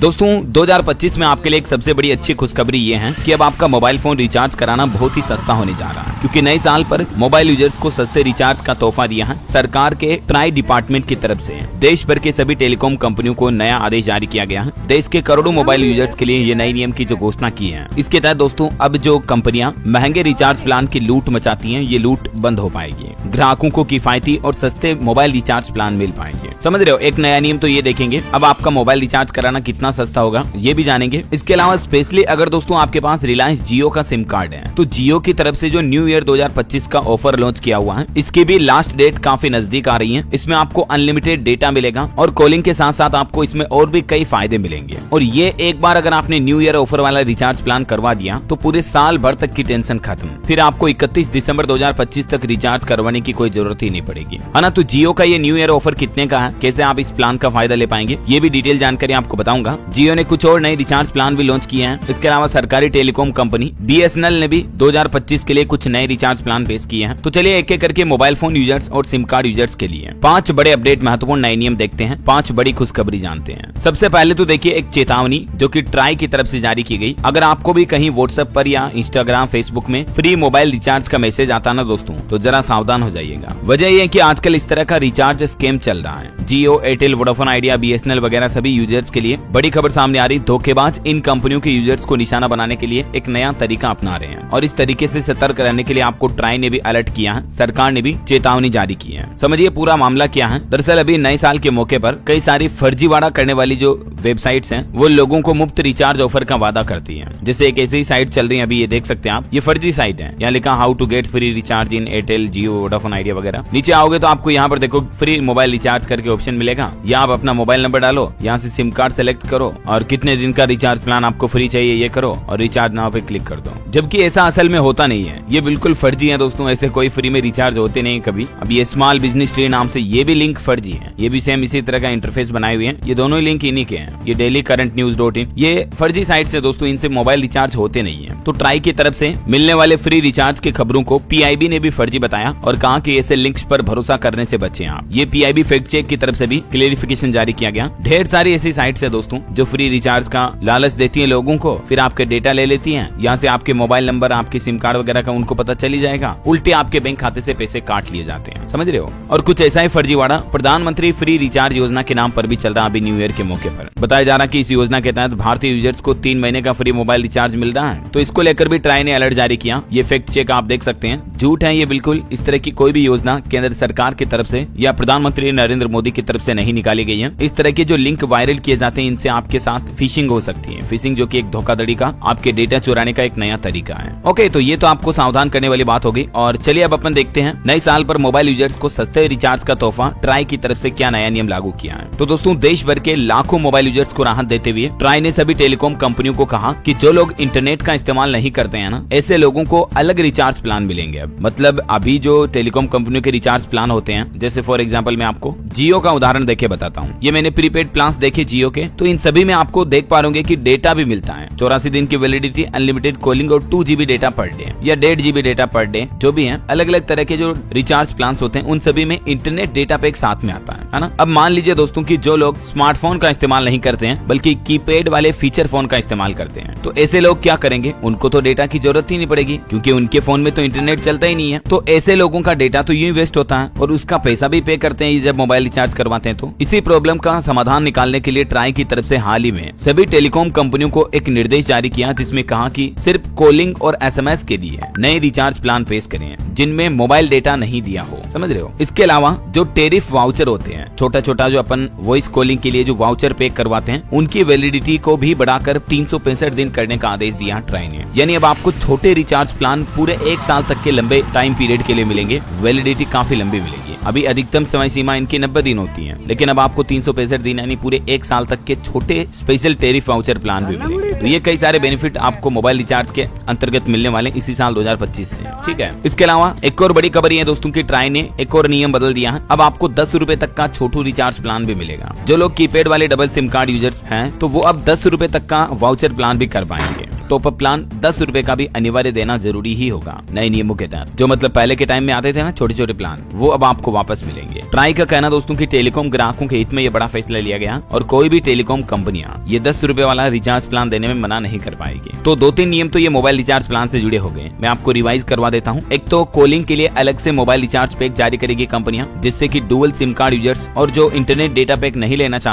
दोस्तों 2025 में आपके लिए एक सबसे बड़ी अच्छी खुशखबरी ये है कि अब आपका मोबाइल फोन रिचार्ज कराना बहुत ही सस्ता होने जा रहा है, क्योंकि नए साल पर मोबाइल यूजर्स को सस्ते रिचार्ज का तोहफा दिया है सरकार के ट्राई डिपार्टमेंट की तरफ से। देश भर के सभी टेलीकॉम कंपनियों को नया आदेश जारी किया गया है। देश के करोड़ों मोबाइल यूजर्स के लिए ये नए नियम की जो घोषणा की है, इसके तहत दोस्तों अब जो कंपनियां महंगे रिचार्ज प्लान की लूट मचाती हैं, ये लूट बंद हो पाएगी। ग्राहकों को किफायती और सस्ते मोबाइल रिचार्ज प्लान मिल पाएंगे। समझ रहे हो, एक नया नियम तो ये देखेंगे, अब आपका मोबाइल रिचार्ज कराना कितना सस्ता होगा ये भी जानेंगे। इसके अलावा स्पेशली अगर दोस्तों आपके पास रिलायंस जियो का सिम कार्ड है, तो जियो की तरफ से जो न्यू ईयर 2025 का ऑफर लॉन्च किया हुआ है, इसकी भी लास्ट डेट काफी नजदीक आ रही है। इसमें आपको अनलिमिटेड डेटा मिलेगा और कॉलिंग के साथ साथ आपको इसमें और भी कई फायदे मिलेंगे। और ये एक बार अगर आपने न्यू ईयर ऑफर वाला रिचार्ज प्लान करवा दिया तो पूरे साल भर तक की टेंशन खत्म। फिर आपको 31 दिसंबर 2025 तक रिचार्ज करवाने की कोई जरूरत ही नहीं पड़ेगी, है ना। तो जियो का ये न्यू ईयर ऑफर कितने का है, कैसे आप इस प्लान का फायदा ले पाएंगे, ये भी डिटेल जानकारी आपको बताऊंगा। जियो ने कुछ और नए रिचार्ज प्लान भी लॉन्च किए हैं। इसके अलावा सरकारी टेलीकॉम कंपनी BSNL ने भी 2025 के लिए कुछ नए रिचार्ज प्लान पेश किए हैं। तो चलिए एक एक करके मोबाइल फोन यूजर्स और सिम कार्ड यूजर्स के लिए 5 बड़े अपडेट, महत्वपूर्ण नए नियम देखते हैं, 5 बड़ी खुशखबरी जानते हैं। सबसे पहले तो देखिए एक चेतावनी जो कि ट्राई की तरफ से जारी की गई। अगर आपको भी कहीं व्हाट्सएप पर या इंस्टाग्राम, फेसबुक में फ्री मोबाइल रिचार्ज का मैसेज आता ना दोस्तों, तो जरा सावधान हो जाइएगा। वजह यह है कि आजकल इस तरह का रिचार्ज स्कैम चल रहा है। जियो, एयरटेल, वोडाफोन आइडिया, BSNL वगैरह सभी यूजर्स के लिए बड़ी खबर सामने आ रही। धोखेबाज इन कंपनियों के यूजर्स को निशाना बनाने के लिए एक नया तरीका अपना रहे हैं, और इस तरीके से सतर्क रहने के लिए आपको ट्राई ने भी अलर्ट किया है, सरकार ने भी चेतावनी जारी की है। समझिए पूरा मामला क्या है। दरअसल अभी नए साल के मौके पर कई सारी फर्जीवाड़ा करने वाली जो वेबसाइट्स हैं, वो लोगों को मुफ्त रिचार्ज ऑफर का वादा करती है। जैसे एक ऐसी साइट चल रही है अभी, ये देख सकते हैं आप, ये फर्जी साइट है। यहाँ लिखा how to get free recharge in Airtel, Jio, Vodafone Idea वगैरह। नीचे आओगे तो आपको यहाँ पर देखो फ्री मोबाइल रिचार्ज करके ऑप्शन मिलेगा। या आप अपना मोबाइल नंबर डालो, यहाँ से सिम कार्ड सेलेक्ट करो और कितने दिन का रिचार्ज प्लान आपको फ्री चाहिए ये करो और रिचार्ज नाउ पे क्लिक कर दो। जबकि ऐसा असल में होता नहीं है, ये बिल्कुल फर्जी है दोस्तों। ऐसे कोई फ्री में रिचार्ज होते नहीं कभी। अब ये स्मॉल बिजनेस ट्री नाम से ये भी लिंक फर्जी है, ये भी सेम इसी तरह का इंटरफेस बनाए हुए हैं। ये दोनों ही लिंक इन्हीं के हैं। ये डेली करंट न्यूज.in, ये फर्जी साइट से दोस्तों, इनसे मोबाइल रिचार्ज होते नहीं है। तो ट्राई की तरफ से मिलने वाले फ्री रिचार्ज की खबरों को PIB ने भी फर्जी बताया और कहा कि ऐसे लिंक्स पर भरोसा करने से बचें आप। ये PIB फैक्ट चेक की तरफ से भी क्लेरिफिकेशन जारी किया गया। ढेर सारी ऐसी साइट्स है दोस्तों जो फ्री रिचार्ज का लालच देती है लोगों को, फिर आपके डेटा ले लेती हैं। यहाँ से आपके मोबाइल नंबर, आपके सिम कार्ड वगैरह का उनको पता चली जाएगा, उल्टे आपके बैंक खाते से पैसे काट लिए जाते हैं। समझ रहे हो। और कुछ ऐसा ही फर्जीवाड़ा प्रधानमंत्री फ्री रिचार्ज योजना के नाम पर भी चल रहा अभी न्यू ईयर के मौके पर। बताया जा रहा कि इस योजना के तहत भारतीय यूजर्स को 3 महीने का फ्री मोबाइल रिचार्ज मिल रहा है। तो इसको लेकर भी ट्राई ने अलर्ट जारी किया। ये फैक्ट चेक आप देख सकते हैं, झूठ है ये बिल्कुल। इस तरह की कोई भी योजना केंद्र सरकार की तरफ से या प्रधानमंत्री नरेंद्र मोदी की तरफ से नहीं निकाली गई है। इस तरह के जो लिंक वायरल किए जाते हैं, इनसे आपके साथ फिशिंग हो सकती है। फिशिंग जो कि एक धोखाधड़ी का, आपके डेटा चुराने का एक नया तरीका है। ओके, तो ये तो आपको सावधान करने वाली बात हो गई। और चलिए अब अपन देखते हैं नए साल पर मोबाइल यूजर्स को सस्ते रिचार्ज का तोहफा ट्राई की तरफ से क्या नया नियम लागू किया है। तो दोस्तों देश भर के लाखों मोबाइल यूजर्स को राहत देते हुए ट्राई ने सभी टेलीकॉम कंपनियों को कहा कि जो लोग इंटरनेट का इस्तेमाल नहीं करते हैं ना, ऐसे लोगों को अलग रिचार्ज प्लान मिलेंगे। अब मतलब अभी जो टेलीकॉम कंपनियों के रिचार्ज प्लान होते हैं, जैसे फॉर एग्जाम्पल मैं आपको जियो का उदाहरण देके बताता हूँ। ये मैंने प्रीपेड प्लान देखे जियो के, तो इन सभी में आपको देख पा रहे कि डेटा भी मिलता है। 84 दिन की वैलिडिटी, अनलिमिटेड कॉलिंग और 2 GB डेटा पर डे या 1.5 GB डेटा पर डे, जो भी है अलग अलग तरह के जो रिचार्ज प्लान होते हैं, उन सभी में इंटरनेट डेटा पैक साथ में आता है ना। अब मान लीजिए दोस्तों कि जो लोग स्मार्टफोन का इस्तेमाल नहीं करते हैं, बल्कि कीपैड वाले फीचर फोन का इस्तेमाल करते हैं, तो ऐसे लोग क्या करेंगे, उनको तो डेटा की जरूरत ही नहीं पड़ेगी, क्योंकि उनके फोन में तो इंटरनेट चलता ही नहीं है। तो ऐसे लोगों का डेटा तो यूं वेस्ट होता है और उसका पैसा भी पे करते हैं जब मोबाइल रिचार्ज करवाते हैं। तो इसी प्रॉब्लम का समाधान निकालने के लिए ट्राई की तरफ से हाल ही में सभी टेलीकॉम कंपनियों को एक निर्देश जारी किया, जिसमें कहा कि सिर्फ कॉलिंग और SMS के लिए नए रिचार्ज प्लान पेश करें जिनमें मोबाइल डेटा नहीं दिया हो। समझ रहे हो। इसके अलावा जो टेरिफ वाउचर होते हैं, छोटा छोटा जो अपन वॉइस कॉलिंग के लिए जो वाउचर पे करवाते हैं, उनकी वैलिडिटी को भी बढ़ाकर 365 दिन करने का आदेश दिया ट्राई ने। यानी अब आपको छोटे रिचार्ज प्लान पूरे 1 साल तक के लंबे टाइम पीरियड के लिए मिलेंगे। वैलिडिटी काफी लंबी मिलेगी। अभी अधिकतम समय सीमा इनकी 90 दिन होती है, लेकिन अब आपको 365 दिन यानी पूरे 1 साल तक के छोटे स्पेशल टेरिफ वाउचर प्लान भी मिलेंगे। तो ये कई सारे बेनिफिट आपको मोबाइल रिचार्ज के अंतर्गत मिलने वाले इसी साल 2025 से। ठीक है। इसके अलावा एक और बड़ी खबर है दोस्तों की ट्राई ने एक और नियम बदल दिया है। अब आपको 10 रुपए तक का छोटू रिचार्ज प्लान भी मिलेगा। जो लोग कीपैड वाले डबल सिम कार्ड यूजर्स हैं, तो वो अब 10 रुपए तक का वाउचर प्लान भी कर पाएंगे। टॉप अप प्लान 10 रुपए का भी अनिवार्य देना जरूरी ही होगा नए नियमों के तहत। जो मतलब पहले के टाइम में आते थे ना छोटे छोटे प्लान, वो अब आपको वापस मिलेंगे। ट्राई का कहना दोस्तों की टेलीकॉम ग्राहकों के हित में ये बड़ा फैसला लिया गया और कोई भी टेलीकॉम कंपनियां ये 10 रुपए वाला रिचार्ज प्लान देने में मना नहीं कर पाएगी। तो 2-3 नियम तो ये मोबाइल रिचार्ज प्लान से जुड़े हो गए, मैं आपको रिवाइज करवा देता हूँ। एक तो कॉलिंग के लिए अलग से मोबाइल रिचार्ज पैक जारी करेगी कंपनियां, जिससे कि डुअल सिम कार्ड यूजर्स और जो इंटरनेट डेटा पैक नहीं लेना चाहते